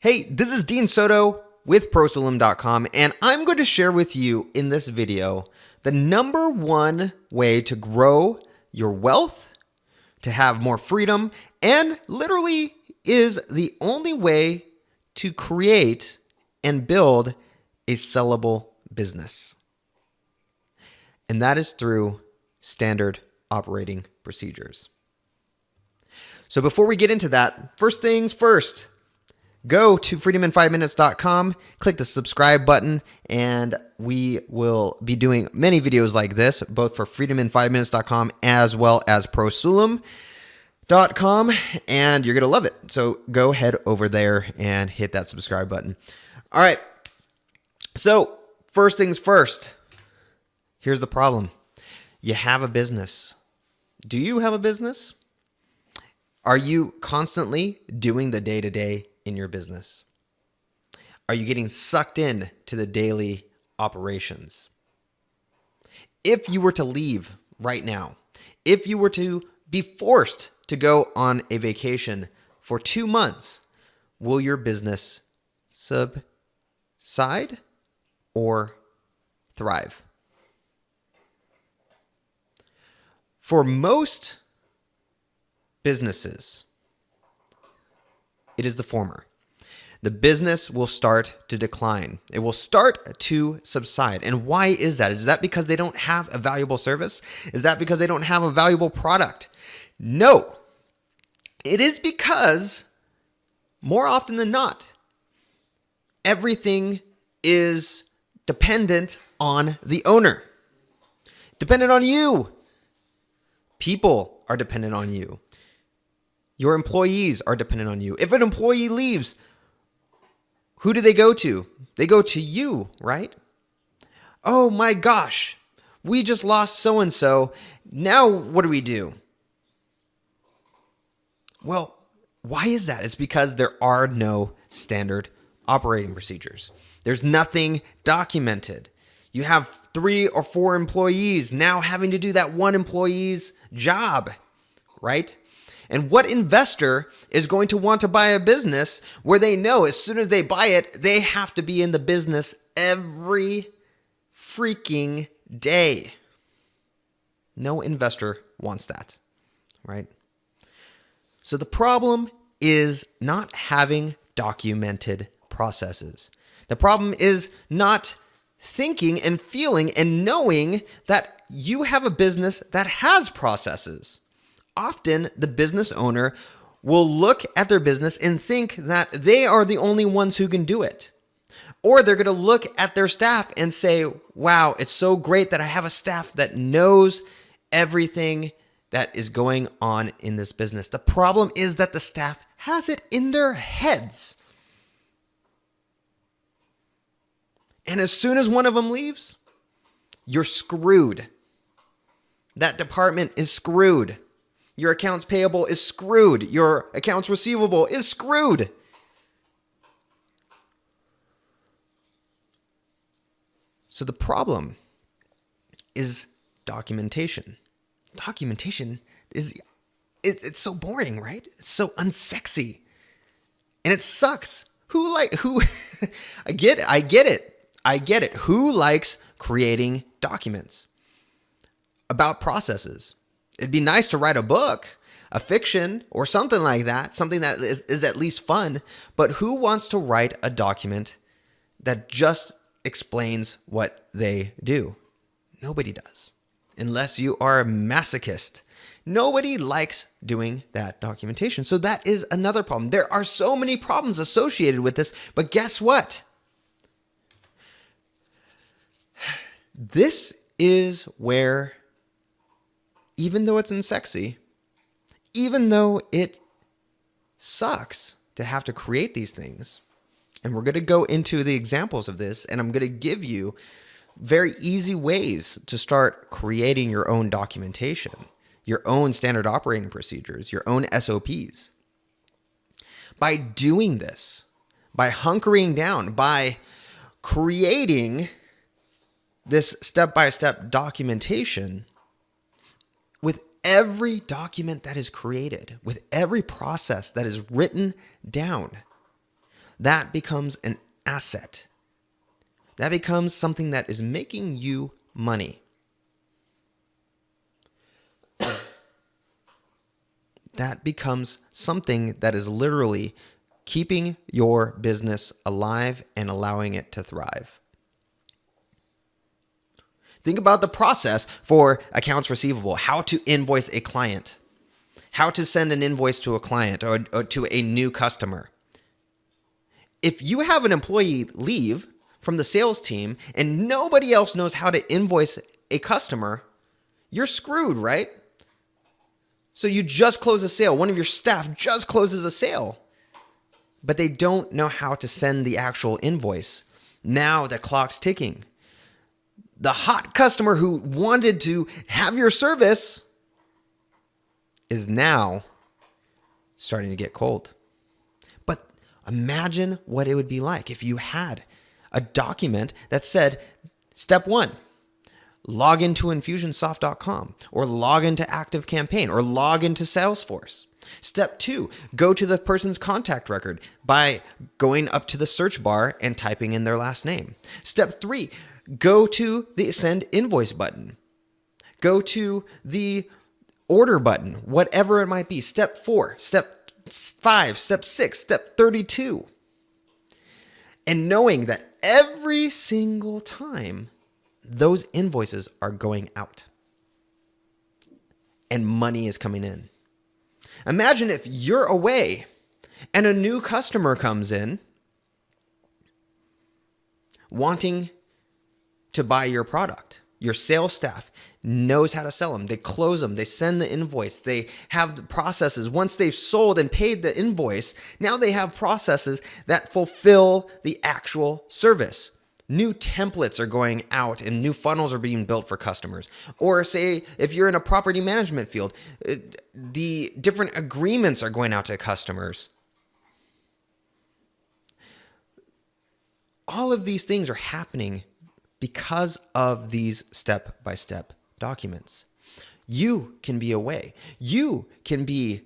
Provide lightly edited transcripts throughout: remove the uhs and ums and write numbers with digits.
Hey, this is Dean Soto with ProSolum.com, and I'm going to share with you in this video the number one way to grow your wealth, to have more freedom, and literally is the only way to create and build a sellable business. And that is through standard operating procedures. So before we get into that, first things first, go to freedomin5minutes.com, click the subscribe button, and we will be doing many videos like this, both for freedomin5minutes.com as well as prosulum.com, and you're going to love it. So go head over there and hit that subscribe button. All right. So first things first, here's the problem. You have a business. Do you have a business? Are you constantly doing the day-to-day in your business? Are you getting sucked in to the daily operations? If you were to leave right now, if you were to be forced to go on a vacation for 2 months, will your business subside or thrive? For most businesses, it is the former. The business will start to decline. It will start to subside. And why is that? Is that because they don't have a valuable service? Is that because they don't have a valuable product? No. It is because, more often than not, everything is dependent on the owner. Dependent on you. People are dependent on you. Your employees are dependent on you. If an employee leaves, who do they go to? They go to you, right? Oh my gosh, we just lost so-and-so. Now what do we do? Well, why is that? It's because there are no standard operating procedures. There's nothing documented. You have 3 or 4 employees now having to do that one employee's job, right? And what investor is going to want to buy a business where they know as soon as they buy it, they have to be in the business every freaking day? No investor wants that, right? So the problem is not having documented processes. The problem is not thinking and feeling and knowing that you have a business that has processes. Often, the business owner will look at their business and think that they are the only ones who can do it. Or they're going to look at their staff and say, wow, it's so great that I have a staff that knows everything that is going on in this business. The problem is that the staff has it in their heads. And as soon as one of them leaves, you're screwed. That department is screwed. Your accounts payable is screwed. Your accounts receivable is screwed. So the problem is documentation. Documentation is, it's so boring, right? It's so unsexy. And it sucks. I get it. Who likes creating documents about processes? It'd be nice to write a book, a fiction, or something like that, something that is at least fun, but who wants to write a document that just explains what they do? Nobody does, unless you are a masochist. Nobody likes doing that documentation. So that is another problem. There are so many problems associated with this, but guess what? This is where, even though it's unsexy, even though it sucks to have to create these things, and we're going to go into the examples of this, and I'm going to give you very easy ways to start creating your own documentation, your own standard operating procedures, your own SOPs. By doing this, by hunkering down, by creating this step-by-step documentation, with every document that is created, with every process that is written down, that becomes an asset. That becomes something that is making you money. That becomes something that is literally keeping your business alive and allowing it to thrive. Think about the process for accounts receivable, how to invoice a client, how to send an invoice to a client or to a new customer. If you have an employee leave from the sales team and nobody else knows how to invoice a customer, you're screwed, right? So you just close a sale. One of your staff just closes a sale, but they don't know how to send the actual invoice. Now the clock's ticking. The hot customer who wanted to have your service is now starting to get cold. But imagine what it would be like if you had a document that said, step 1, log into Infusionsoft.com or log into ActiveCampaign or log into Salesforce. Step 2, go to the person's contact record by going up to the search bar and typing in their last name. Step 3, go to the send invoice button. Go to the order button, whatever it might be. Step 4, step 5, step 6, step 32. And knowing that every single time those invoices are going out and money is coming in. Imagine if you're away and a new customer comes in wanting to buy your product. Your sales staff knows how to sell them. They close them. They send the invoice. They have the processes. Once they've sold and paid the invoice, now they have processes that fulfill the actual service. New templates are going out and new funnels are being built for customers. Or say if you're in a property management field, the different agreements are going out to customers. All of these things are happening because of these step-by-step documents. You can be away. You can be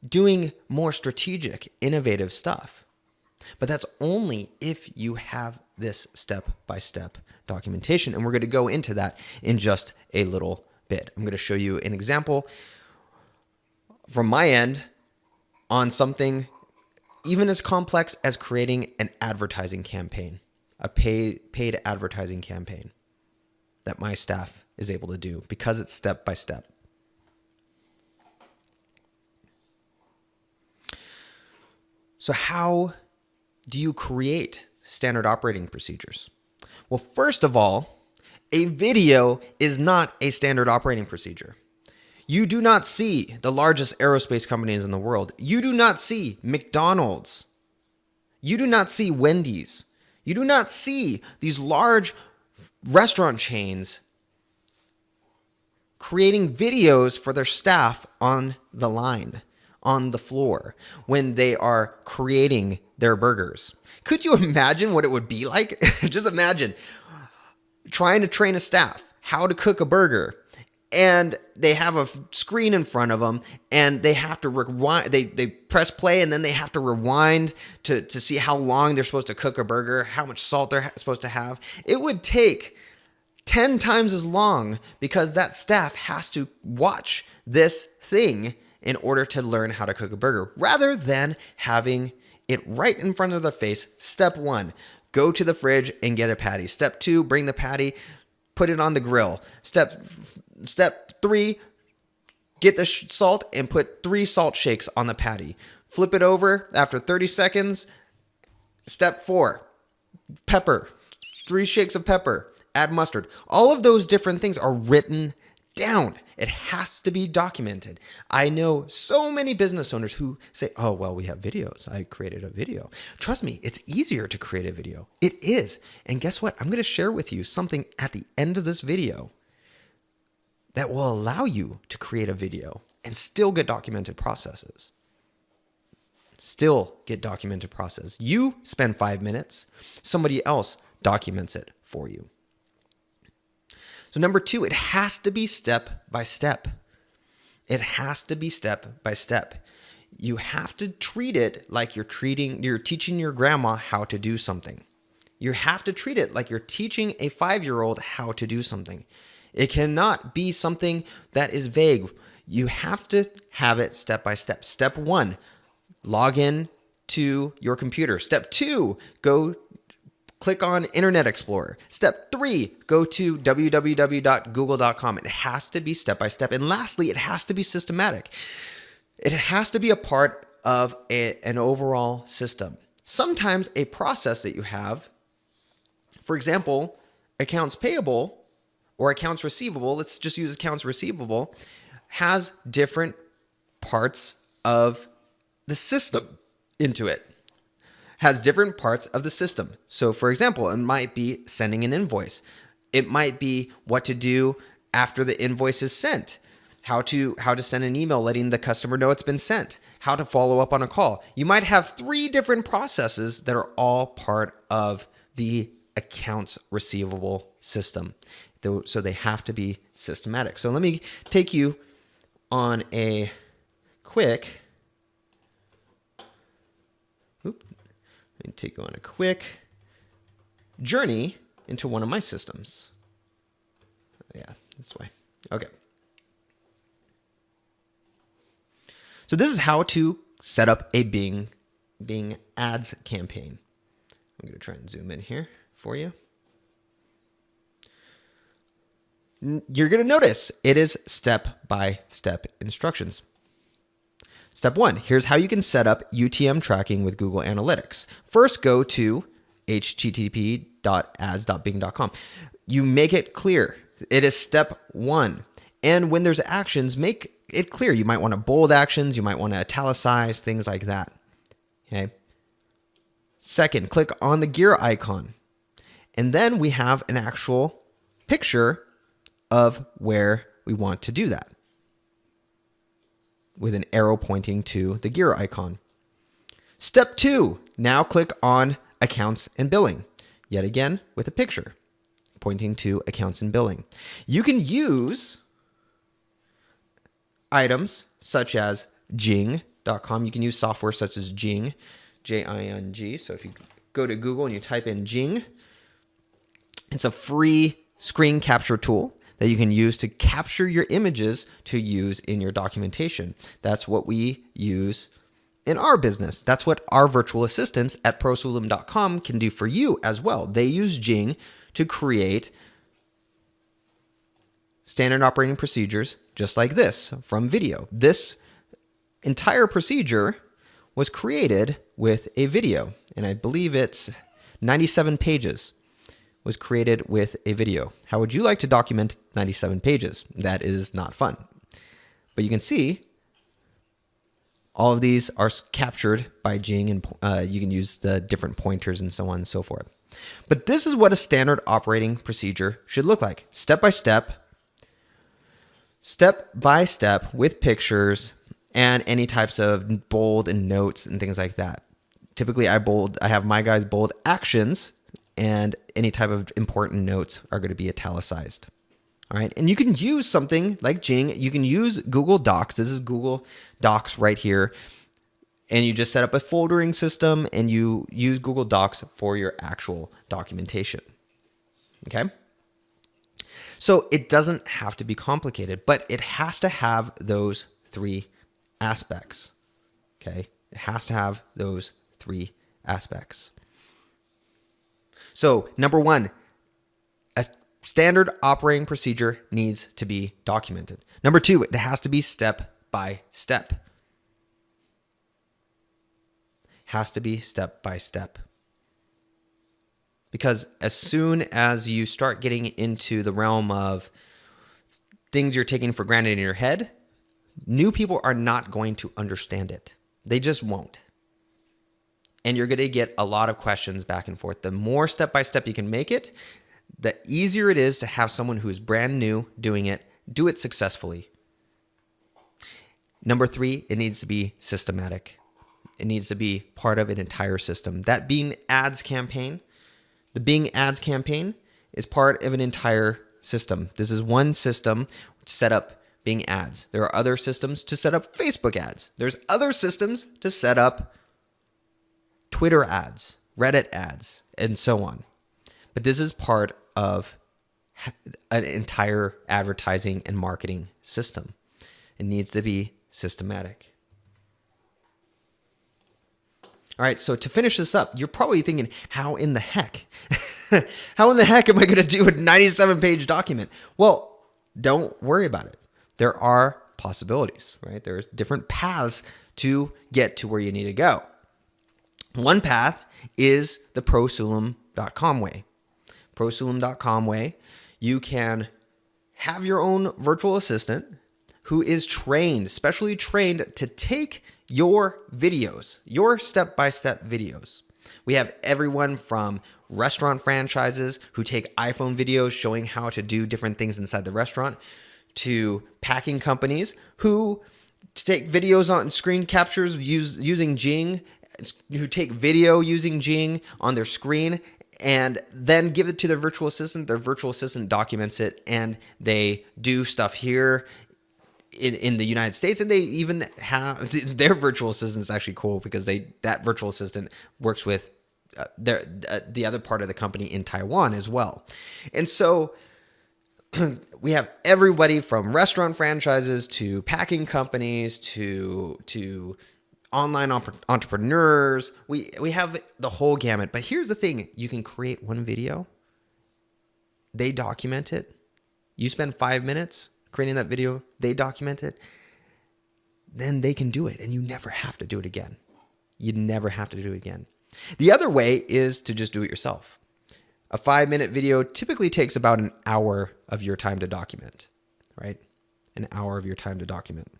doing more strategic, innovative stuff. But that's only if you have this step-by-step documentation. And we're going to go into that in just a little bit. I'm going to show you an example from my end on something even as complex as creating an advertising campaign, a paid advertising campaign that my staff is able to do because it's step-by-step. So how do you create standard operating procedures? Well, first of all, a video is not a standard operating procedure. You do not see the largest aerospace companies in the world. You do not see McDonald's. You do not see Wendy's. You do not see these large restaurant chains creating videos for their staff on the line, on the floor, when they are creating their burgers. Could you imagine what it would be like? Just imagine trying to train a staff how to cook a burger, and they have a screen in front of them, and they have to rewind. They press play, and then they have to rewind to see how long they're supposed to cook a burger, how much salt they're supposed to have. It would take 10 times as long because that staff has to watch this thing in order to learn how to cook a burger, rather than having it right in front of their face. Step 1, go to the fridge and get a patty. Step 2, bring the patty, put it on the grill. Step 3, get the salt and put 3 salt shakes on the patty. Flip it over after 30 seconds. Step 4, pepper, 3 shakes of pepper, add mustard. All of those different things are written down. It has to be documented. I know so many business owners who say, oh, well, we have videos. I created a video. Trust me, it's easier to create a video. It is. And guess what? I'm going to share with you something at the end of this video that will allow you to create a video and still get documented processes. Still get documented process. You spend 5 minutes. Somebody else documents it for you. So number 2, it has to be step by step. It has to be step by step. You have to treat it like you're teaching your grandma how to do something. You have to treat it like you're teaching a 5-year-old how to do something. It cannot be something that is vague. You have to have it step by step. Step 1, log in to your computer. Step 2, go click on Internet Explorer. Step 3, go to www.google.com. It has to be step by step. And lastly, it has to be systematic. It has to be a part of an overall system. Sometimes a process that you have, for example, accounts payable or accounts receivable, let's just use accounts receivable, has different parts of the system into it. Has different parts of the system. So for example, it might be sending an invoice. It might be what to do after the invoice is sent. How to send an email letting the customer know it's been sent. How to follow up on a call. You might have 3 different processes that are all part of the accounts receivable system. So they have to be systematic. So let me take you on a quick journey into one of my systems. Yeah, this way. Okay. So this is how to set up a Bing ads campaign. I'm going to try and zoom in here for you. You're going to notice it is step-by-step instructions. Step 1, here's how you can set up UTM tracking with Google Analytics. First, go to http://ads.bing.com. You make it clear. It is step 1. And when there's actions, make it clear. You might want to bold actions. You might want to italicize, things like that. Okay. Second, click on the gear icon. And then we have an actual picture of where we want to do that with an arrow pointing to the gear icon. Step 2, now click on accounts and billing. Yet again, with a picture pointing to accounts and billing. You can use items such as Jing.com. You can use software such as Jing, Jing. So if you go to Google and you type in Jing, it's a free screen capture tool that you can use to capture your images to use in your documentation. That's what we use in our business. That's what our virtual assistants at prosulim.com can do for you as well. They use Jing to create standard operating procedures just like this from video. This entire procedure was created with a video, and I believe it's 97 pages was created with a video. How would you like to document 97 pages? That is not fun. But you can see all of these are captured by Jing, and you can use the different pointers and so on and so forth. But this is what a standard operating procedure should look like. Step by step with pictures and any types of bold and notes and things like that. Typically I have my guys bold actions, and any type of important notes are going to be italicized. All right. And you can use something like Jing. You can use Google Docs. This is Google Docs right here. And you just set up a foldering system and you use Google Docs for your actual documentation. Okay. So it doesn't have to be complicated, but it has to have those 3 aspects. Okay. It has to have those 3 aspects. So number 1, a standard operating procedure needs to be documented. Number 2, it has to be step by step. Has to be step by step. Because as soon as you start getting into the realm of things you're taking for granted in your head, new people are not going to understand it. They just won't. And you're going to get a lot of questions back and forth. The more step-by-step you can make it, the easier it is to have someone who is brand new doing it, do it successfully. Number 3, it needs to be systematic. It needs to be part of an entire system. That Bing ads campaign, the Bing ads campaign is part of an entire system. This is one system set up being ads. There are other systems to set up Facebook ads. There's other systems to set up Twitter ads, Reddit ads, and so on. But this is part of an entire advertising and marketing system. It needs to be systematic. All right, so to finish this up, you're probably thinking, how in the heck? How in the heck am I going to do a 97-page document? Well, don't worry about it. There are possibilities, right? There's different paths to get to where you need to go. One path is the prosulum.com way. Prosulum.com way, you can have your own virtual assistant who is trained, specially trained to take your videos, your step-by-step videos. We have everyone from restaurant franchises who take iPhone videos showing how to do different things inside the restaurant, to packing companies who take videos on screen captures using Jing, who take video using Jing on their screen and then give it to their virtual assistant. Their virtual assistant documents it, and they do stuff here in the United States, and they even have their virtual assistant is actually cool because that virtual assistant works with the other part of the company in Taiwan as well. And so we have everybody from restaurant franchises to packing companies to online entrepreneurs. We have the whole gamut. But here's the thing. You can create one video. They document it. You spend 5 minutes creating that video. They document it. Then they can do it. And you never have to do it again. You never have to do it again. The other way is to just do it yourself. A 5-minute video typically takes about an hour of your time to document, right? An hour of your time to document.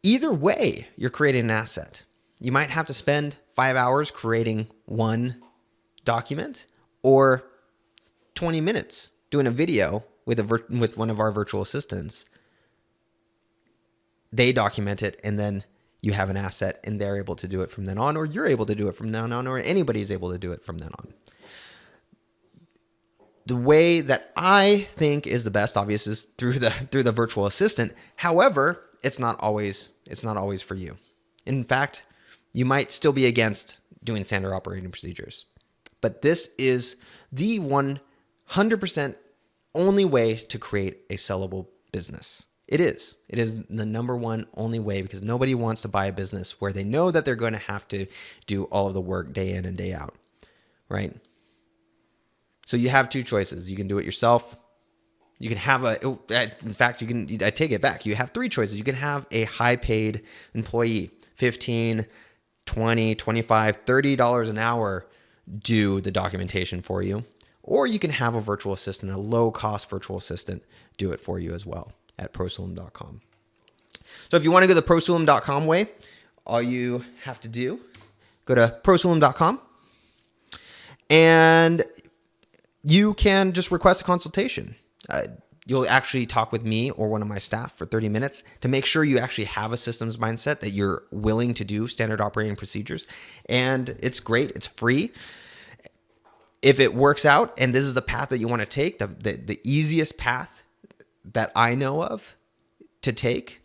Either way, you're creating an asset. You might have to spend 5 hours creating one document or 20 minutes doing a video with one of our virtual assistants. They document it, and then you have an asset, and they're able to do it from then on, or you're able to do it from then on, or anybody's able to do it from then on. The way that I think is the best, obviously, is through the virtual assistant. However, it's not always for you. In fact, you might still be against doing standard operating procedures. But this is the 100% only way to create a sellable business. It is. It is the number one only way, because nobody wants to buy a business where they know that they're going to have to do all of the work day in and day out, right? So you have two choices. You can do it yourself. You can have I take it back. You have three choices. You can have a high-paid employee, $15, $20, $25, $30 an hour do the documentation for you. Or you can have a virtual assistant, a low-cost virtual assistant, do it for you as well at prosulum.com. So if you want to go the prosulum.com way, all you have to do, go to prosulum.com, and you can just request a consultation. You'll actually talk with me or one of my staff for 30 minutes to make sure you actually have a systems mindset, that you're willing to do standard operating procedures. And it's great. It's free. If it works out and this is the path that you want to take, the easiest path that I know of to take,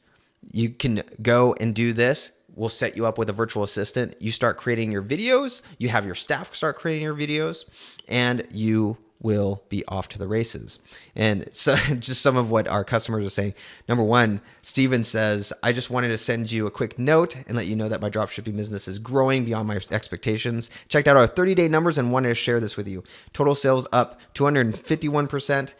you can go and do this. We'll set you up with a virtual assistant. You start creating your videos. You have your staff start creating your videos, and you will be off to the races. And so just some of what our customers are saying. Number one, Steven says, I just wanted to send you a quick note and let you know that my dropshipping business is growing beyond my expectations. Checked out our 30-day numbers and wanted to share this with you. Total sales up 251%,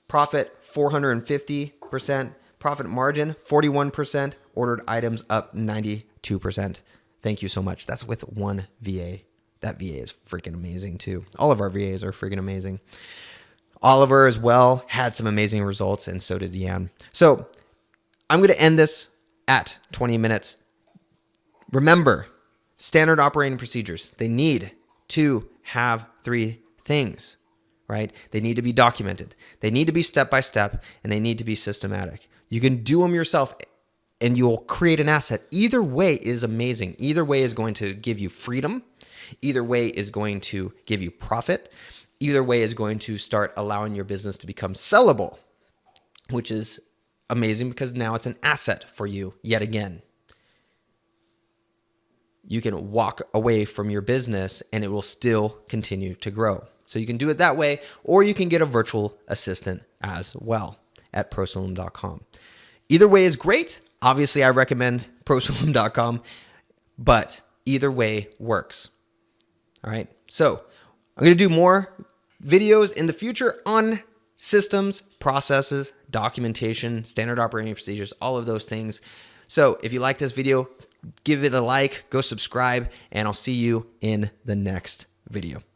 profit 450%, profit margin 41%, ordered items up 92%. Thank you so much. That's with one VA. That VA is freaking amazing too. All of our VAs are freaking amazing. Oliver as well had some amazing results, and so did Yan. So I'm going to end this at 20 minutes. Remember, standard operating procedures, they need to have three things, right? They need to be documented. They need to be step-by-step, and they need to be systematic. You can do them yourself, and you'll create an asset. Either way is amazing. Either way is going to give you freedom. Either way is going to give you profit. Either way is going to start allowing your business to become sellable. which is amazing because now it's an asset for you yet again. You can walk away from your business and it will still continue to grow. So you can do it that way, or you can get a virtual assistant as well at prosaloom.com. Either way is great. Obviously, I recommend prosaloom.com, but either way works. All right. So I'm going to do more videos in the future on systems, processes, documentation, standard operating procedures, all of those things. So if you like this video, give it a like, go subscribe, and I'll see you in the next video.